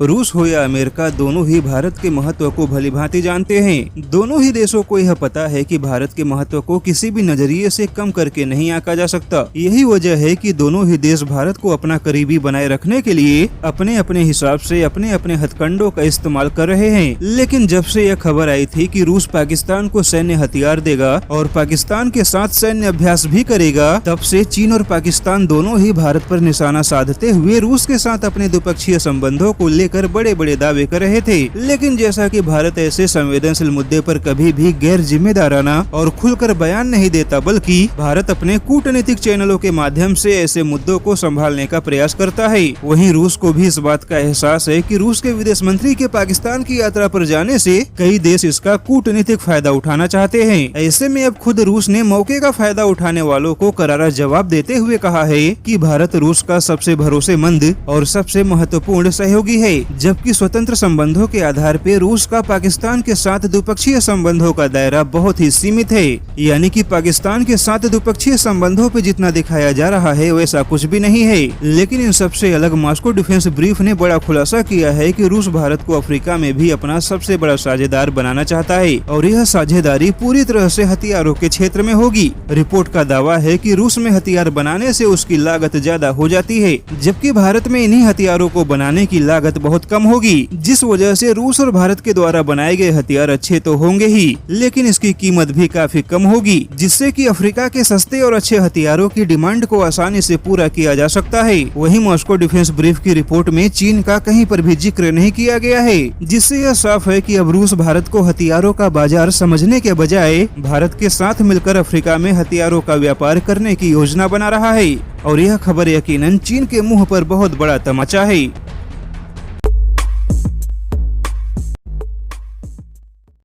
रूस हो या अमेरिका, दोनों ही भारत के महत्व को भलीभांति जानते हैं। दोनों ही देशों को यह पता है कि भारत के महत्व को किसी भी नजरिए से कम करके नहीं आंका जा सकता। यही वजह है कि दोनों ही देश भारत को अपना करीबी बनाए रखने के लिए अपने अपने हिसाब से अपने अपने हथकंडों का इस्तेमाल कर रहे हैं। लेकिन जब से यह खबर आई थी कि रूस पाकिस्तान को सैन्य हथियार देगा और पाकिस्तान के साथ सैन्य अभ्यास भी करेगा, तब से चीन और पाकिस्तान दोनों ही भारत पर निशाना साधते हुए रूस के साथ अपने द्विपक्षीय संबंधों को लेकर बड़े बड़े दावे कर रहे थे। लेकिन जैसा कि भारत ऐसे संवेदनशील मुद्दे पर कभी भी गैर जिम्मेदाराना और खुलकर बयान नहीं देता, बल्कि भारत अपने कूटनीतिक चैनलों के माध्यम से ऐसे मुद्दों को संभालने का प्रयास करता है। वहीं रूस को भी इस बात का एहसास है कि रूस के विदेश मंत्री के पाकिस्तान की यात्रा पर जाने से कई देश इसका कूटनीतिक फायदा उठाना चाहते हैं। ऐसे में अब खुद रूस ने मौके का फायदा उठाने वालों को करारा जवाब देते हुए कहा है कि भारत रूस का सबसे भरोसेमंद और सबसे महत्वपूर्ण सहयोगी है, जबकि स्वतंत्र संबंधों के आधार पर रूस का पाकिस्तान के साथ द्विपक्षीय संबंधों का दायरा बहुत ही सीमित है। यानी कि पाकिस्तान के साथ द्विपक्षीय संबंधों पे जितना दिखाया जा रहा है वैसा कुछ भी नहीं है। लेकिन इन सबसे अलग मॉस्को डिफेंस ब्रीफ ने बड़ा खुलासा किया है कि रूस भारत को अफ्रीका में भी अपना सबसे बड़ा साझेदार बनाना चाहता है और यह साझेदारी पूरी तरह से हथियारों के क्षेत्र में होगी। रिपोर्ट का दावा है कि रूस में हथियार बनाने से उसकी लागत ज्यादा हो जाती है, जबकि भारत में इन्हीं हथियारों को बनाने की लागत बहुत कम होगी, जिस वजह से रूस और भारत के द्वारा बनाए गए हथियार अच्छे तो होंगे ही, लेकिन इसकी कीमत भी काफी कम होगी, जिससे कि अफ्रीका के सस्ते और अच्छे हथियारों की डिमांड को आसानी से पूरा किया जा सकता है। वहीं मॉस्को डिफेंस ब्रीफ की रिपोर्ट में चीन का कहीं पर भी जिक्र नहीं किया गया है, जिससे यह साफ है कि अब रूस भारत को हथियारों का बाजार समझने के बजाय भारत के साथ मिलकर अफ्रीका में हथियारों का व्यापार करने की योजना बना रहा है। और यह खबर यकीनन चीन के मुंह पर बहुत बड़ा तमाचा है।